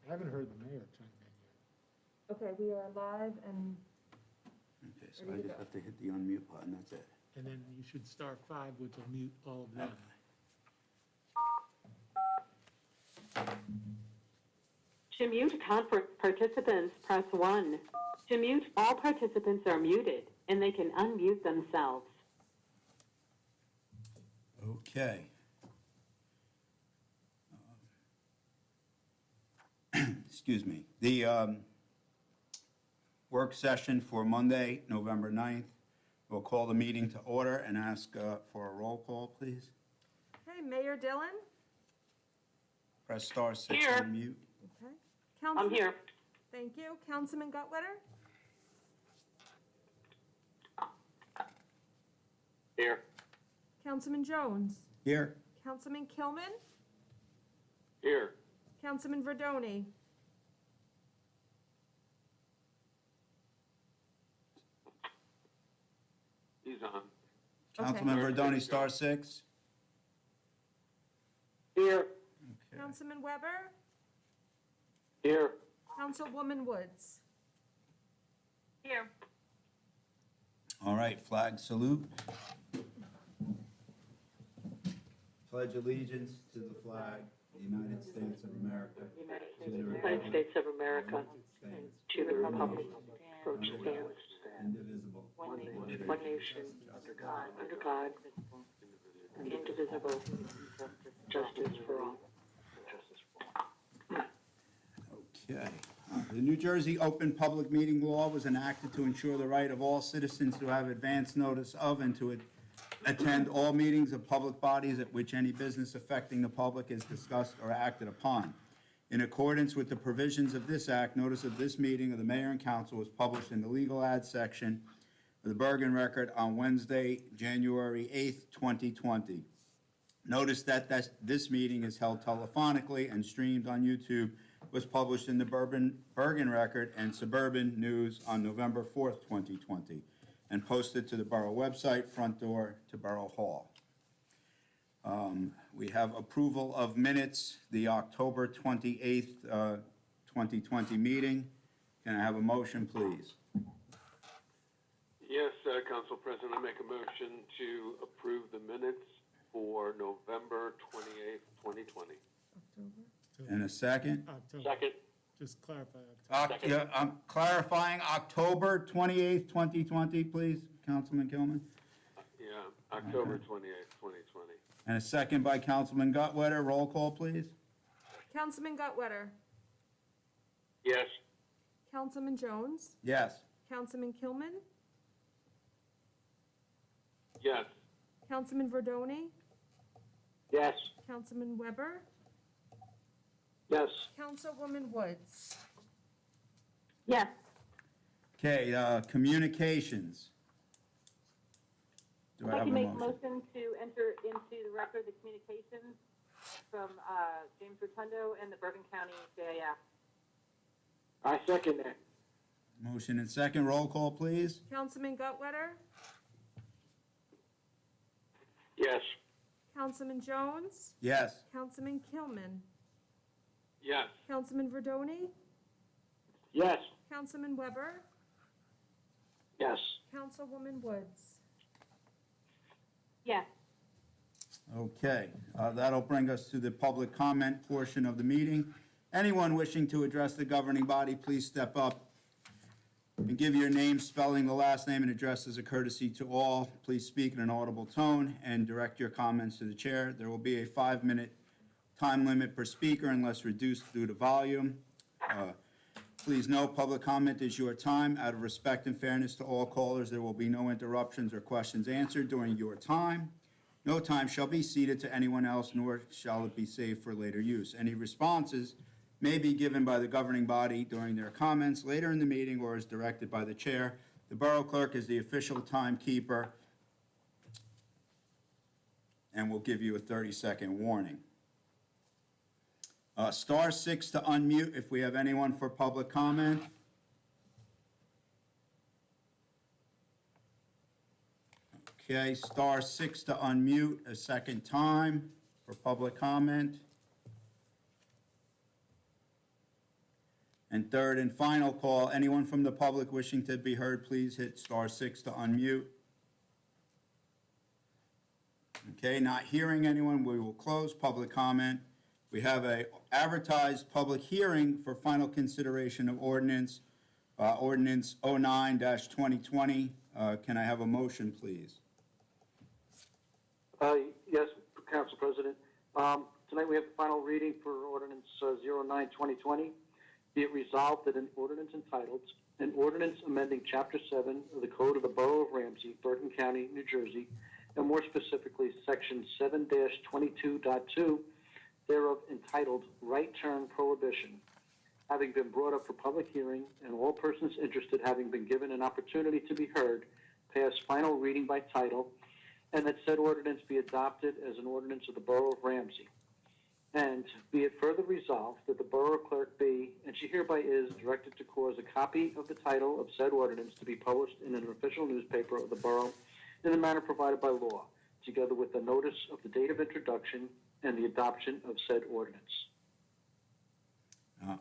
I haven't heard the mayor chime in yet. Okay, we are live and Okay, so I just have to hit the unmute button, that's it. And then you should star 5, which will mute all of them. To mute conference participants, press 1. To mute, all participants are muted, and they can unmute themselves. Okay. Excuse me. The work session for Monday, November 9th. We'll call the meeting to order and ask for a roll call, please. okay, Mayor Dillon? Press star 6 Here. to unmute. Okay. I'm here. Thank you. Councilman Gutwetter? Here. Councilman Jones? Here. Councilman Kilman? Here. Councilman Verdoni? He's on. Councilman Verdoni, star 6. Here. Okay. Councilman Weber? Here. Councilwoman Woods? Here. All right, flag salute. Pledge allegiance to the flag, the United States of America. United States of America, to the republic for which it stands, Indivisible. one nation, under God, indivisible, justice for all. Okay. The New Jersey Open Public Meeting Law was enacted to ensure the right of all citizens to have advance notice of and to attend all meetings of public bodies at which any business affecting the public is discussed or acted upon. In accordance with the provisions of this act, notice of this meeting of the mayor and council was published in the legal ad section of the Bergen Record on Wednesday, January 8th, 2020. Notice that this meeting is held telephonically and streamed on YouTube, was published in the Bergen Record and Suburban News on November 4th, 2020, and posted to the borough website, front door to Borough Hall. We have approval of minutes, the October 28th, 2020 meeting. Can I have a motion, please? Yes, Council President, I make a motion to approve the minutes for November 28th, 2020. October? And a second? October. Second. Just clarify October. Yeah, I'm clarifying October 28th, 2020, please, Councilman Kilman. Yeah, October Okay. 28th, 2020. And a second by Councilman Gutwetter. Roll call, please. Councilman Gutwetter? Yes. Councilman Jones? Yes. Councilman Kilman? Yes. Councilman Verdoni? Yes. Councilman Weber? Yes. Councilwoman Woods? Yes. Okay, communications. Do I I'd like have to a make a motion? motion to enter into the record the communications from James Rotundo and the Bergen County JAF. I second that. Motion and second. Roll call, please. Councilman Gutwetter? Yes. Councilman Jones? Yes. Councilman Kilman? Yes. Councilman Verdoni? Yes. Councilman Weber? Yes. Councilwoman Woods? Yes. Okay, that'll bring us to the public comment portion of the meeting. Anyone wishing to address the governing body, please step up and give your name, spelling the last name and address as a courtesy to all. Please speak in an audible tone and direct your comments to the chair. There will be a 5-minute time limit per speaker unless reduced due to volume. Please note, public comment is your time. Out of respect and fairness to all callers, there will be no interruptions or questions answered during your time. No time shall be ceded to anyone else, nor shall it be saved for later use. Any responses may be given by the governing body during their comments later in the meeting or as directed by the chair. The borough clerk is the official timekeeper and will give you a 30-second warning. Star 6 to unmute if we have anyone for public comment. Okay, star 6 to unmute a second time for public comment. And third and final call, anyone from the public wishing to be heard, please hit *6 to unmute. Okay, not hearing anyone, we will close public comment. We have a advertised public hearing for final consideration of ordinance 09-2020. Can I have a motion, please? Yes, Council President. Tonight we have the final reading for ordinance 09-2020. Be it resolved that an ordinance entitled, an ordinance amending Chapter 7 of the Code of the Borough of Ramsey, Bergen County, New Jersey, and more specifically Section 7-22.2, thereof entitled Right Turn Prohibition, having been brought up for public hearing and all persons interested having been given an opportunity to be heard, pass final reading by title, and that said ordinance be adopted as an ordinance of the Borough of Ramsey. And be it further resolved that the Borough Clerk be, and she hereby is, directed to cause a copy of the title of said ordinance to be published in an official newspaper of the Borough in the manner provided by law, together with the notice of the date of introduction and the adoption of said ordinance.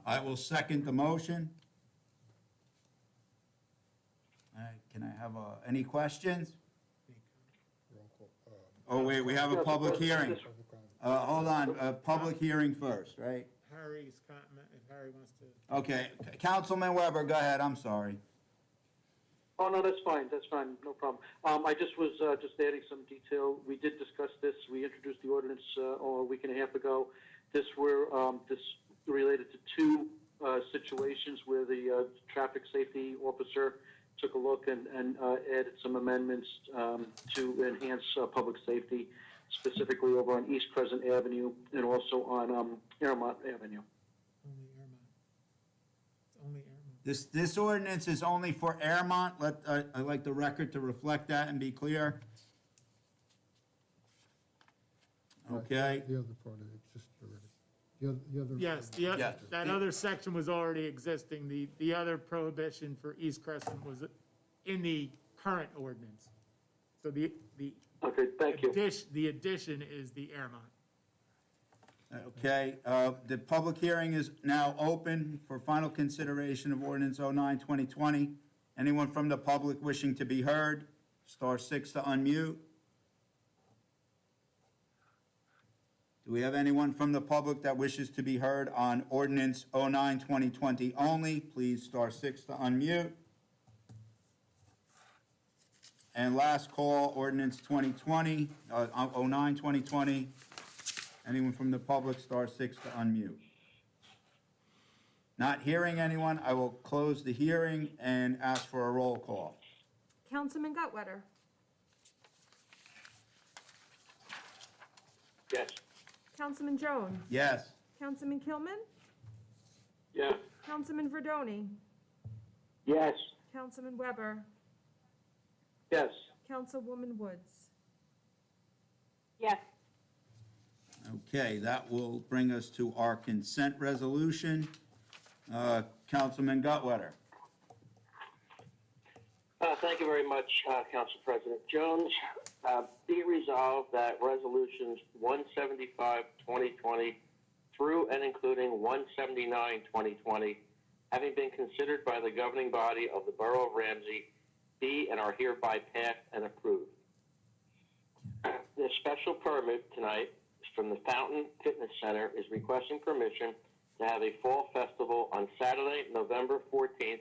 I will second the motion. Can I have any questions? Oh, wait, we have a public hearing. Hold on, public hearing first, right? Harry's comment, if Harry wants to. Okay, Councilman Weber, go ahead, I'm sorry. Oh, no, that's fine, no problem. I just was just adding some detail. We did discuss this. We introduced the ordinance a week and a half ago. This related to two situations where the traffic safety officer took a look and added some amendments to enhance public safety, specifically over on East Crescent Avenue and also on Airmont Avenue. Only Airmont. It's only Airmont. This ordinance is only for Airmont. I'd like the record to reflect that and be clear. Okay, The other part of it existed already. The other. Yes, Yes. that other section was already existing. The other prohibition for East Crescent was in the current ordinance. So the Okay, thank you. the addition is the Airmont. okay, the public hearing is now open for final consideration of ordinance 09-2020. Anyone from the public wishing to be heard, *6 to unmute. Do we have anyone from the public that wishes to be heard on ordinance 09-2020 only? Please *6 to unmute. And last call, ordinance 09-2020. Anyone from the public, *6 to unmute. Not hearing anyone, I will close the hearing and ask for a roll call. Councilman Gutwetter, Yes. Councilman Jones, Yes. Councilman Kilman, Yes. Councilman Verdoni, Yes. Councilman Weber, Yes. Councilwoman Woods. Yes. Okay, that will bring us to our consent resolution. Councilman Gutwetter. Thank you very much, Council President Jones. Be it resolved that resolutions 175-2020 through and including 179-2020, having been considered by the governing body of the Borough of Ramsey, be and are hereby passed and approved. The special permit tonight from the Fountain Fitness Center is requesting permission to have a fall festival on Saturday, November 14th,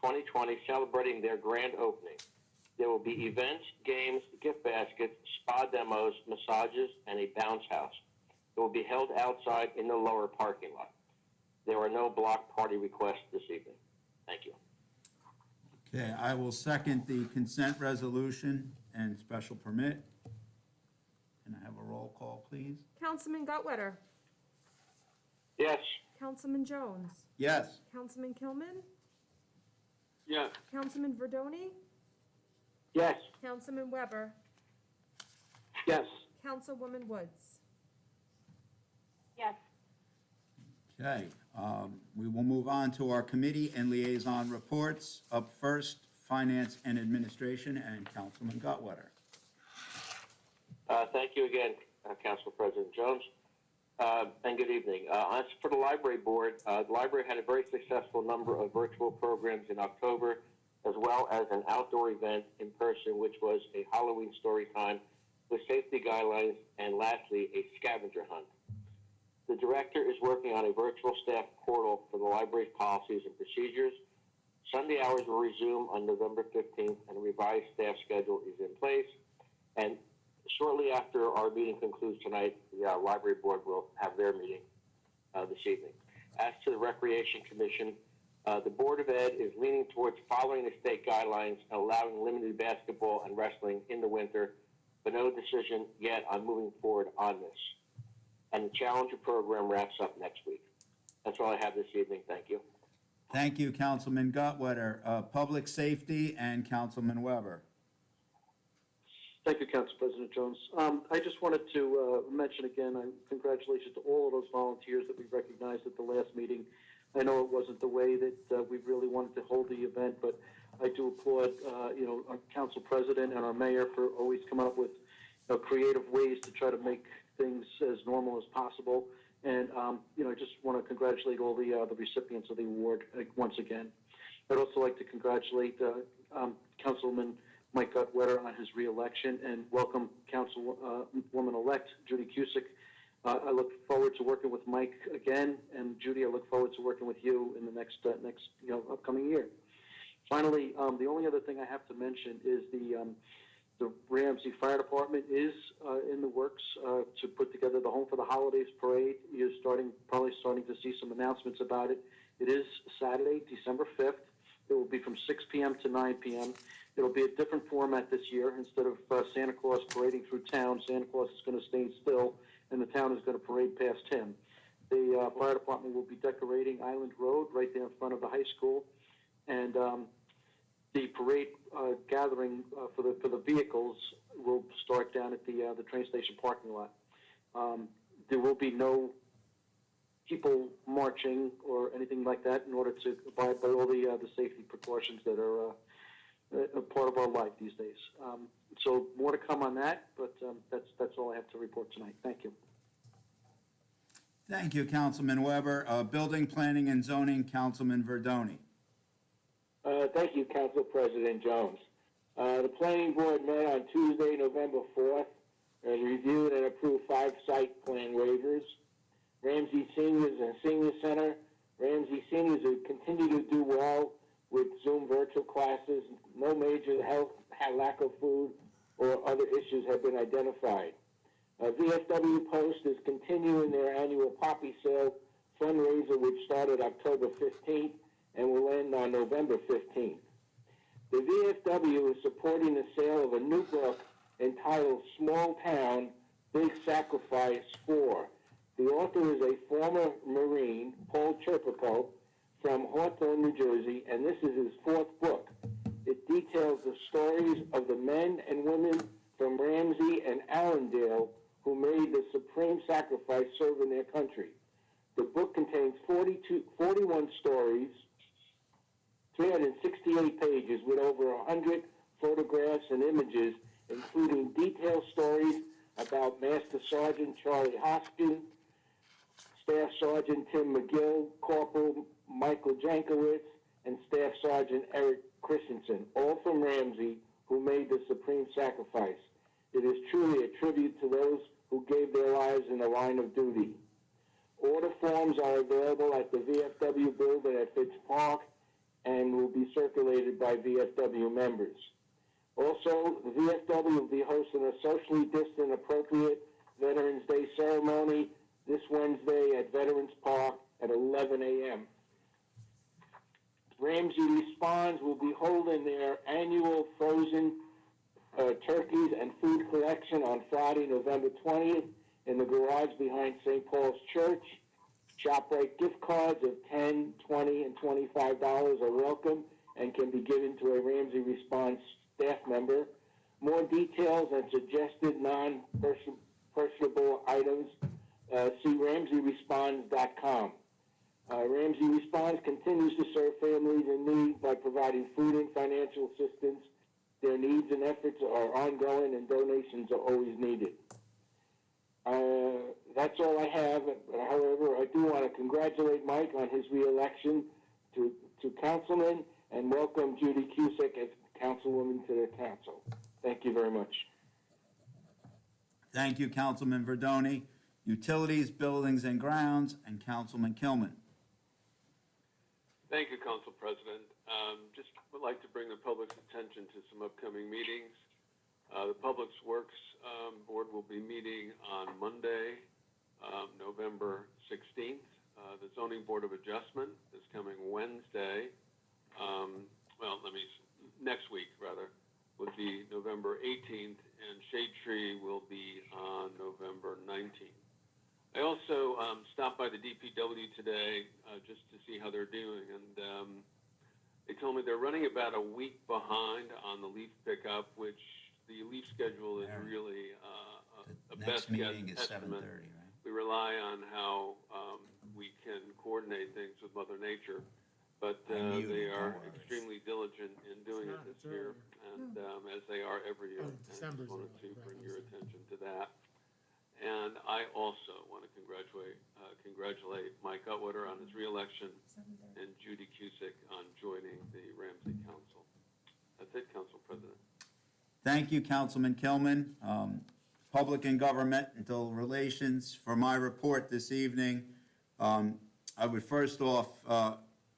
2020, celebrating their grand opening. There will be events, games, gift baskets, spa demos, massages, and a bounce house. It will be held outside in the lower parking lot. There are no block party requests this evening. Thank you. Okay, I will second the consent resolution and special permit. Can I have a roll call, please? Councilman Gutwetter, Yes. Councilman Jones, Yes. Councilman Kilman, Yes. Councilman Verdoni, Yes. Councilman Weber, Yes. Councilwoman Woods. Yes. Okay, we will move on to our committee and liaison reports. Up first, Finance and Administration, and Councilman Gutwetter. Thank you again, Council President Jones. And good evening. As for the library board, the library had a very successful number of virtual programs in October, as well as an outdoor event in person, which was a Halloween story time with safety guidelines, and lastly, a scavenger hunt. The director is working on a virtual staff portal for the library's policies and procedures. Sunday hours will resume on November 15th, and a revised staff schedule is in place. And shortly after our meeting concludes tonight, the library board will have their meeting this evening. As to the Recreation Commission, the Board of Ed is leaning towards following the state guidelines and allowing limited basketball and wrestling in the winter, but no decision yet on moving forward on this. And the Challenger program wraps up next week. That's all I have this evening. Thank you. Thank you, Councilman Gutwetter. Public Safety and Councilman Weber. Thank you, Council President Jones. I just wanted to mention again, congratulations to all of those volunteers that we recognized at the last meeting. I know it wasn't the way that we really wanted to hold the event, but I do applaud, our Council President and our Mayor for always coming up with creative ways to try to make things as normal as possible. And, I just want to congratulate all the recipients of the award once again. I'd also like to congratulate Councilman Mike Gutwetter on his reelection and welcome Councilwoman-elect Judy Cusick. I look forward to working with Mike again, and Judy, I look forward to working with you in the next upcoming year. Finally, the only other thing I have to mention is the Ramsey Fire Department is in the works to put together the Home for the Holidays Parade. You're probably starting to see some announcements about it. It is Saturday, December 5th. It will be from 6 p.m. to 9 p.m. It'll be a different format this year. Instead of Santa Claus parading through town, Santa Claus is going to stay still, and the town is going to parade past him. The fire department will be decorating Island Road right there in front of the high school, and the parade gathering for the vehicles will start down at the train station parking lot. There will be no people marching or anything like that in order to abide by all the safety precautions that are a part of our life these days. So more to come on that, but that's all I have to report tonight. Thank you. Thank you, Councilman Weber. Building, Planning, and Zoning, Councilman Verdoni. Thank you, Council President Jones. The Planning Board met on Tuesday, November 4th, and reviewed and approved 5 site plan waivers. Ramsey Seniors and Senior Center. Ramsey Seniors continue to do well with Zoom virtual classes. No major health, lack of food, or other issues have been identified. VFW Post is continuing their annual poppy sale fundraiser, which started October 15th and will end on November 15th. The VFW is supporting the sale of a new book entitled Small Town, Big Sacrifice 4. The author is a former Marine, Paul Chirpico, from Hawthorne, New Jersey, and this is his 4th book. It details the stories of the men and women from Ramsey and Allendale who made the supreme sacrifice serving their country. The book contains 41 stories, 368 pages with over 100 photographs and images, including detailed stories about Master Sergeant Charlie Hoskin, Staff Sergeant Tim McGill, Corporal Michael Jankowitz, and Staff Sergeant Eric Christensen, all from Ramsey, who made the supreme sacrifice. It is truly a tribute to those who gave their lives in the line of duty. Order forms are available at the VFW building at Fitz Park and will be circulated by VFW members. Also, the VFW will be hosting a socially distant, appropriate Veterans Day ceremony this Wednesday at Veterans Park at 11 a.m. Ramsey Responds will be holding their annual frozen turkeys and food collection on Friday, November 20th in the garage behind St. Paul's Church. ShopRite gift cards of $10, $20, and $25 are welcome and can be given to a Ramsey Response staff member. More details and suggested non-purchasable items, see RamseyResponds.com. Ramsey Responds continues to serve families in need by providing food and financial assistance. Their needs and efforts are ongoing and donations are always needed. That's all I have. However, I do want to congratulate Mike on his reelection to councilman and welcome Judy Cusick as councilwoman to the council. Thank you very much. Thank you, Councilman Verdoni. Utilities, Buildings and Grounds, and Councilman Kilman. Thank you, Council President. Just would like to bring the public's attention to some upcoming meetings. The Public Works Board will be meeting on Monday, November 16th. The Zoning Board of Adjustment is coming Wednesday. Next week, rather, would be November 18th, and Shade Tree will be on November 19th. I also stopped by the DPW today just to see how they're doing, and they told me they're running about a week behind on the leaf pickup, which the leaf schedule is really a best guess estimate. 7:30, right? We rely on how we can coordinate things with Mother Nature, but they are extremely diligent in doing it this year, and as they are every year. And I just wanted to bring your attention to that. And I also want to congratulate Mike Utwater on his reelection and Judy Cusick on joining the Ramsey Council. That's it, Council President. Thank you, Councilman Kilman. Public and Governmental Relations, for my report this evening, I would first off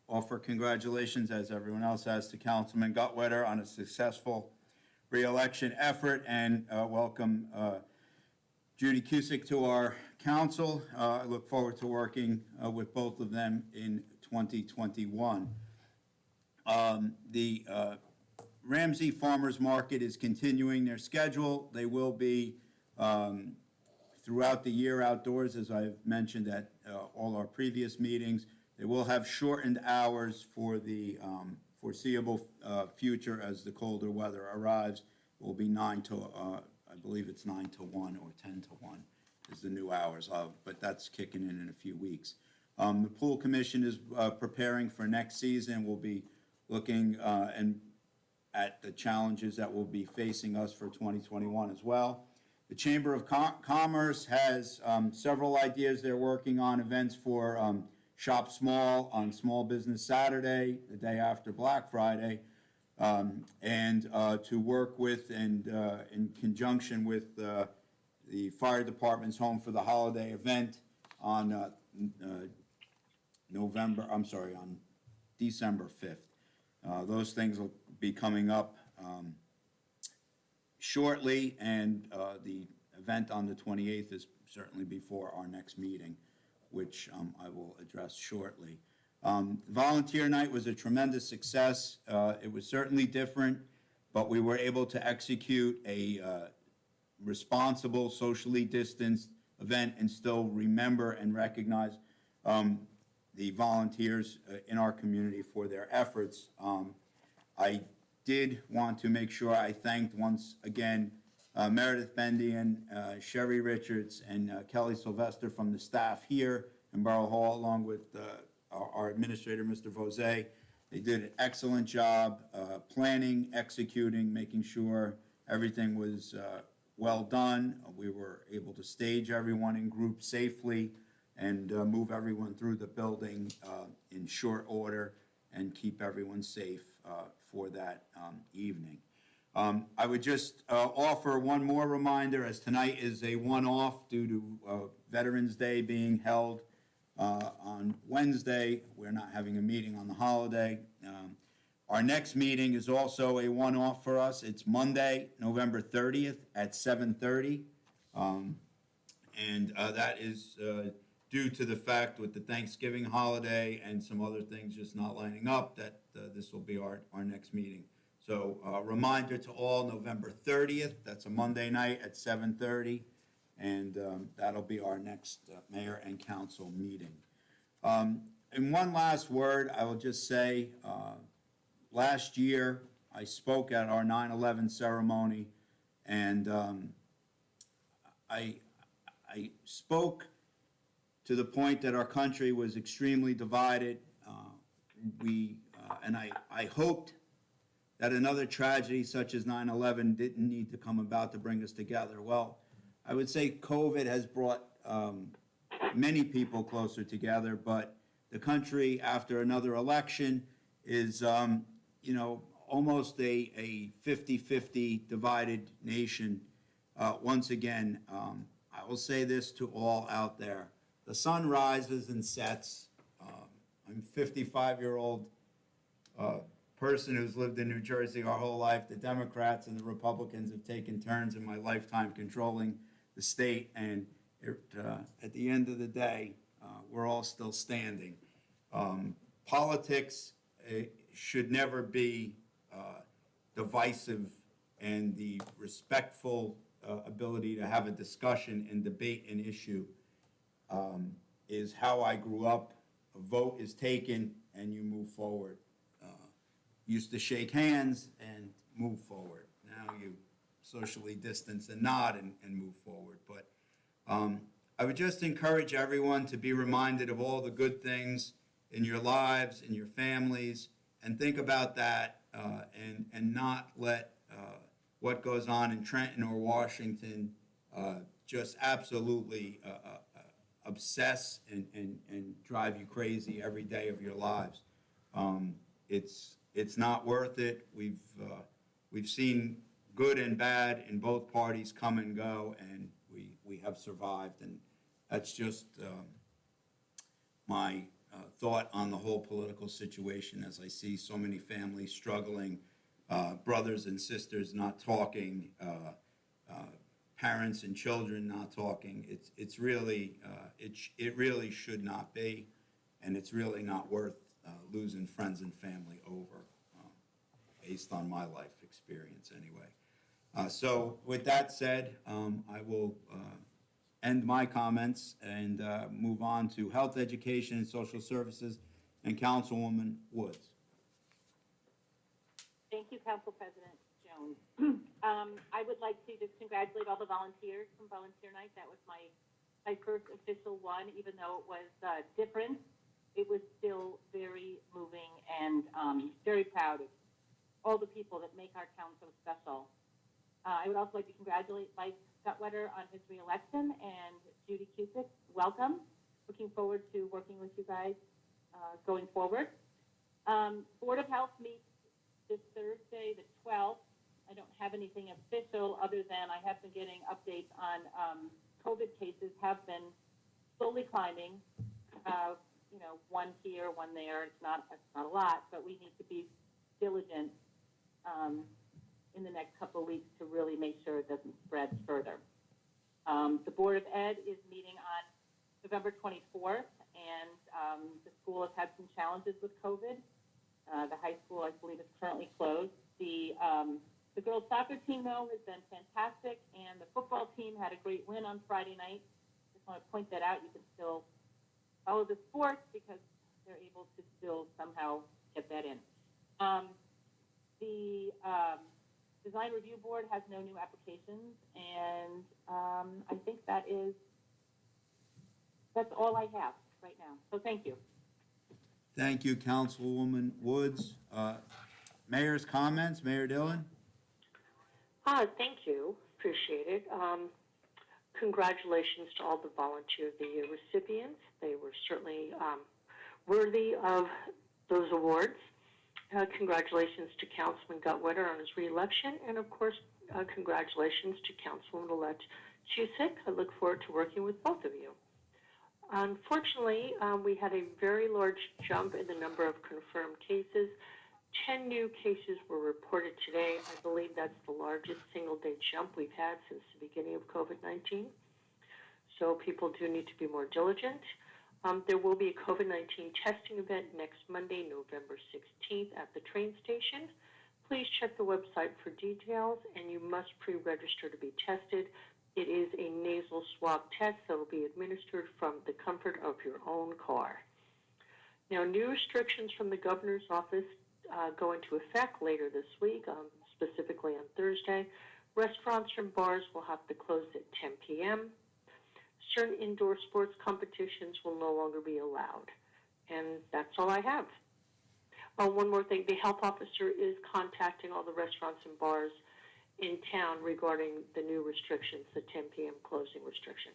offer congratulations, as everyone else has, to Councilman Gutwetter on a successful reelection effort, and welcome Judy Cusick to our council. I look forward to working with both of them in 2021. The Ramsey Farmers Market is continuing their schedule. They will be throughout the year outdoors, as I've mentioned at all our previous meetings. They will have shortened hours for the foreseeable future as the colder weather arrives. It will be 9 to, I believe it's 9 to 1 or 10 to 1 is the new hours, but that's kicking in a few weeks. The Pool Commission is preparing for next season. We'll be looking at the challenges that will be facing us for 2021 as well. The Chamber of Commerce has several ideas they're working on, events for Shop Small on Small Business Saturday, the day after Black Friday, and to work with and in conjunction with the Fire Department's Home for the Holiday event on on December 5th. Those things will be coming up shortly, and the event on the 28th is certainly before our next meeting, which I will address shortly. Volunteer night was a tremendous success. It was certainly different, but we were able to execute a responsible, socially distanced event and still remember and recognize the volunteers in our community for their efforts. I did want to make sure I thanked once again Meredith Bendian, Sherry Richards, and Kelly Sylvester from the staff here in Borough Hall, along with our administrator, Mr. Vose. They did an excellent job planning, executing, making sure everything was well done. We were able to stage everyone in groups safely and move everyone through the building in short order and keep everyone safe for that evening. I would just offer one more reminder, as tonight is a one-off due to Veterans Day being held on Wednesday. We're not having a meeting on the holiday. Our next meeting is also a one-off for us. It's Monday, November 30th at 7:30. And that is due to the fact with the Thanksgiving holiday and some other things just not lining up that this will be our next meeting. So reminder to all, November 30th, that's a Monday night at 7:30, and that'll be our next mayor and council meeting. And one last word, I will just say, last year I spoke at our 9/11 ceremony, and I spoke to the point that our country was extremely divided. And I hoped that another tragedy such as 9/11 didn't need to come about to bring us together. Well, I would say COVID has brought many people closer together, but the country, after another election, is, almost a 50-50 divided nation. Once again, I will say this to all out there. The sun rises and sets. I'm a 55-year-old person who's lived in New Jersey our whole life. The Democrats and the Republicans have taken turns in my lifetime controlling the state, and at the end of the day, we're all still standing. Politics should never be divisive, and the respectful ability to have a discussion and debate an issue is how I grew up. A vote is taken and you move forward. Used to shake hands and move forward. Now you socially distance and nod and move forward. But I would just encourage everyone to be reminded of all the good things in your lives, in your families, and think about that and not let what goes on in Trenton or Washington just absolutely obsess and drive you crazy every day of your lives. It's not worth it. We've seen good and bad in both parties come and go, and we have survived. And that's just my thought on the whole political situation as I see so many families struggling, brothers and sisters not talking, parents and children not talking. It's really, it really should not be, and it's really not worth losing friends and family over, based on my life experience anyway. So with that said, I will end my comments and move on to Health, Education, and Social Services, and Councilwoman Woods. Thank you, Council President Jones. I would like to just congratulate all the volunteers from Volunteer Night. That was my first official one, even though it was different. It was still very moving, and very proud of all the people that make our town so special. I would also like to congratulate Mike Gutwetter on his reelection, and Judy Cusick, welcome. Looking forward to working with you guys going forward. Board of Health meets this Thursday, the 12th. I don't have anything official other than I have been getting updates on COVID cases have been slowly climbing. One here, one there. It's not a lot, but we need to be diligent in the next couple of weeks to really make sure it doesn't spread further. The Board of Ed is meeting on November 24th, and the school has had some challenges with COVID. The high school, I believe, is currently closed. The girls' soccer team, though, has been fantastic, and the football team had a great win on Friday night. Just want to point that out. You can still follow the sports because they're able to still somehow get that in. The Design Review Board has no new applications, and I think that's all I have right now. So thank you. Thank you, Councilwoman Woods. Mayor's comments, Mayor Dillon? Thank you. Appreciate it. Congratulations to all the Volunteer of the Year recipients. They were certainly worthy of those awards. Congratulations to Councilman Gutwetter on his reelection, and of course, congratulations to Councilwoman-elect Cusick. I look forward to working with both of you. Unfortunately, we had a very large jump in the number of confirmed cases. 10 new cases were reported today. I believe that's the largest single-day jump we've had since the beginning of COVID-19. So people do need to be more diligent. There will be a COVID-19 testing event next Monday, November 16th at the train station. Please check the website for details, and you must pre-register to be tested. It is a nasal swab test that will be administered from the comfort of your own car. Now, new restrictions from the governor's office go into effect later this week, specifically on Thursday. Restaurants and bars will have to close at 10 p.m. Certain indoor sports competitions will no longer be allowed. And that's all I have. One more thing, the health officer is contacting all the restaurants and bars in town regarding the new restrictions, the 10 p.m. closing restriction.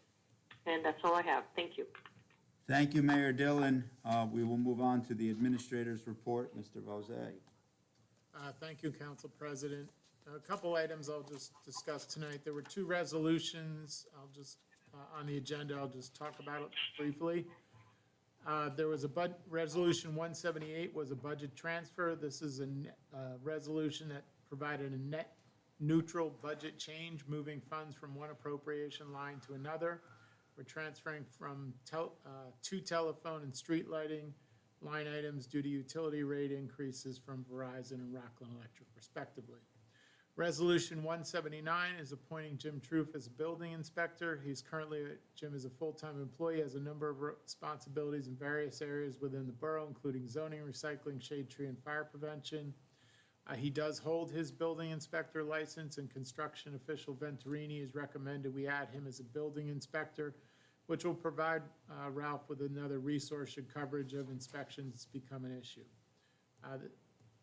And that's all I have. Thank you. Thank you, Mayor Dillon. We will move on to the administrator's report. Mr. Vosay. Thank you, Council President. A couple items I'll just discuss tonight. There were two resolutions. On the agenda, I'll just talk about it briefly. There was Resolution 178 was a budget transfer. This is a resolution that provided a net neutral budget change, moving funds from one appropriation line to another. We're transferring from two telephone and street lighting line items due to utility rate increases from Verizon and Rockland Electric, respectively. Resolution 179 is appointing Jim Troof as a building inspector. Jim is a full-time employee, has a number of responsibilities in various areas within the borough, including zoning, recycling, shade tree, and fire prevention. He does hold his building inspector license, and construction official Venturini has recommended we add him as a building inspector, which will provide Ralph with another resource should coverage of inspections become an issue.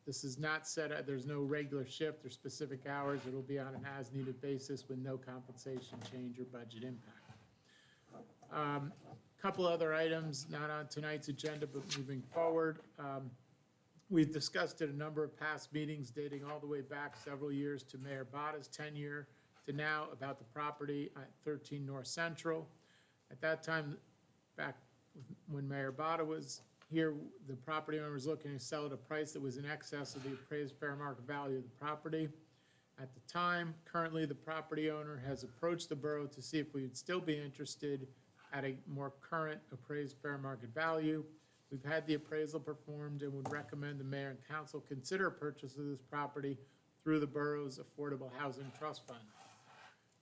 This is not set, there's no regular shift or specific hours. It'll be on an as-needed basis with no compensation change or budget impact. Couple other items, not on tonight's agenda, but moving forward. We've discussed at a number of past meetings dating all the way back several years to Mayor Botta's tenure to now about the property at 13 North Central. At that time, back when Mayor Botta was here, the property owner was looking to sell at a price that was in excess of the appraised fair market value of the property. At the time, currently the property owner has approached the borough to see if we would still be interested at a more current appraised fair market value. We've had the appraisal performed and would recommend the mayor and council consider a purchase of this property through the borough's Affordable Housing Trust Fund.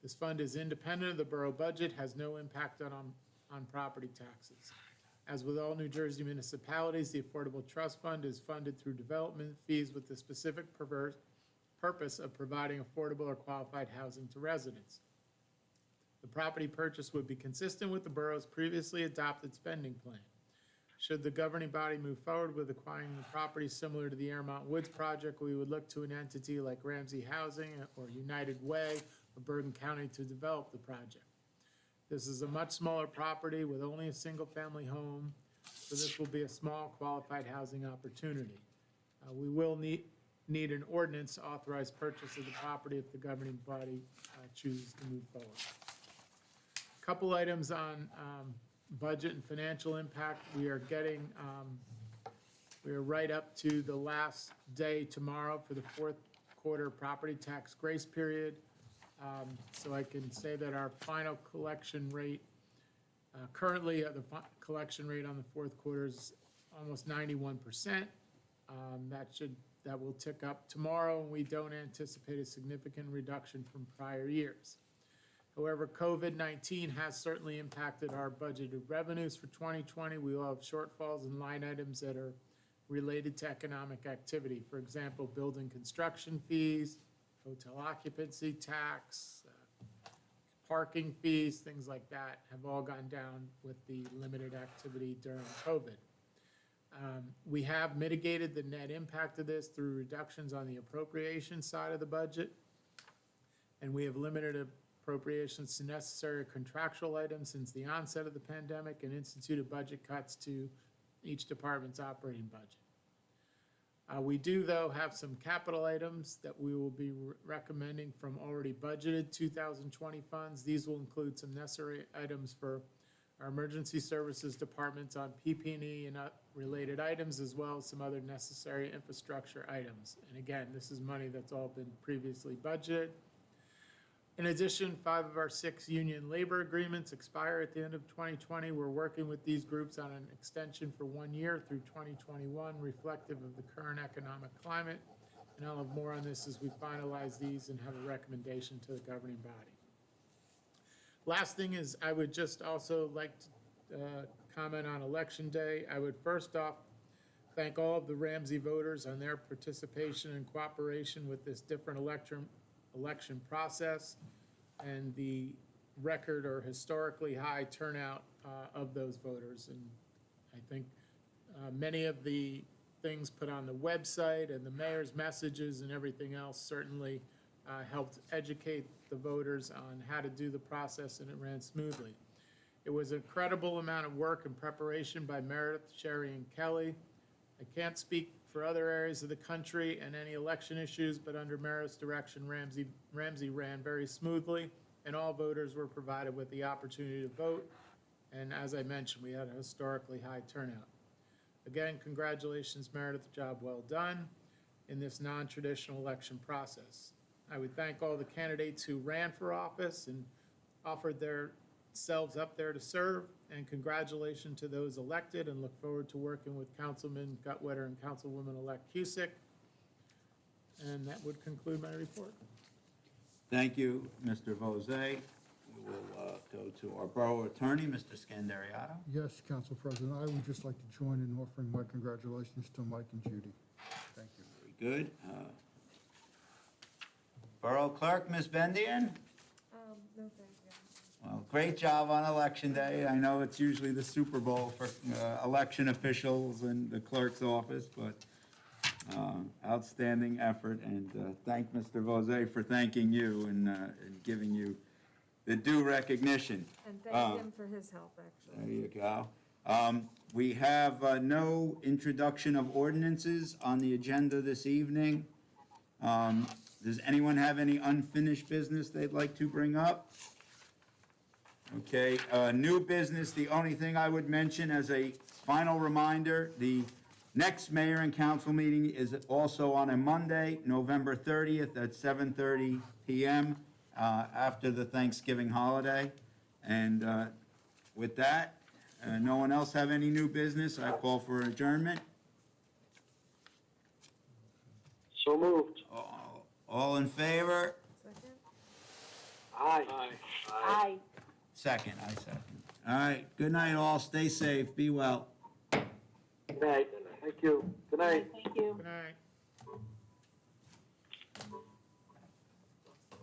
This fund is independent of the borough budget, has no impact on property taxes. As with all New Jersey municipalities, the Affordable Trust Fund is funded through development fees with the specific purpose of providing affordable or qualified housing to residents. The property purchase would be consistent with the borough's previously adopted spending plan. Should the governing body move forward with acquiring the property similar to the Airmont Woods project, we would look to an entity like Ramsey Housing or United Way or Bergen County to develop the project. This is a much smaller property with only a single-family home, so this will be a small qualified housing opportunity. We will need an ordinance to authorize purchase of the property if the governing body chooses to move forward. A couple items on budget and financial impact. We are right up to the last day tomorrow for the fourth quarter property tax grace period. So I can say that our final collection rate, currently the collection rate on the fourth quarter is almost 91%. That will tick up tomorrow, and we don't anticipate a significant reduction from prior years. However, COVID-19 has certainly impacted our budgeted revenues for 2020. We will have shortfalls in line items that are related to economic activity. For example, building construction fees, hotel occupancy tax, parking fees, things like that have all gone down with the limited activity during COVID. We have mitigated the net impact of this through reductions on the appropriation side of the budget, and we have limited appropriations to necessary contractual items since the onset of the pandemic and instituted budget cuts to each department's operating budget. We do, though, have some capital items that we will be recommending from already budgeted 2020 funds. These will include some necessary items for our emergency services departments on PP&E and related items, as well as some other necessary infrastructure items. And again, this is money that's all been previously budgeted. In addition, 5 of our 6 union labor agreements expire at the end of 2020. We're working with these groups on an extension for 1 year through 2021, reflective of the current economic climate. And I'll have more on this as we finalize these and have a recommendation to the governing body. Last thing is, I would just also like to comment on Election Day. I would first off thank all of the Ramsey voters on their participation and cooperation with this different election process and the record or historically high turnout of those voters. And I think many of the things put on the website and the mayor's messages and everything else certainly helped educate the voters on how to do the process, and it ran smoothly. It was an incredible amount of work and preparation by Meredith, Sherry, and Kelly. I can't speak for other areas of the country and any election issues, but under Meredith's direction, Ramsey ran very smoothly, and all voters were provided with the opportunity to vote. And as I mentioned, we had a historically high turnout. Again, congratulations, Meredith, job well done in this non-traditional election process. I would thank all the candidates who ran for office and offered themselves up there to serve, and congratulations to those elected, and look forward to working with Councilman Guttwetter and Councilwoman-elect Cusick. And that would conclude my report. Thank you, Mr. Vose. We will go to our Borough Attorney, Mr. Scandariato. Yes, Council President, I would just like to join in offering my congratulations to Mike and Judy. Thank you. Very good. Borough Clerk, Ms. Bendian? No, thank you. Well, great job on Election Day. I know it's usually the Super Bowl for election officials in the clerk's office, but outstanding effort. And thank Mr. Vose for thanking you and giving you the due recognition. And thank him for his help, actually. There you go. We have no introduction of ordinances on the agenda this evening. Does anyone have any unfinished business they'd like to bring up? Okay, new business, the only thing I would mention as a final reminder, the next mayor and council meeting is also on a Monday, November 30th at 7:30 PM after the Thanksgiving holiday. And with that, no one else have any new business? I call for adjournment. So moved. All in favor? Second? Aye. Aye. Second, I second. All right, good night all, stay safe, be well. Good night. Thank you. Good night. Thank you. Good night.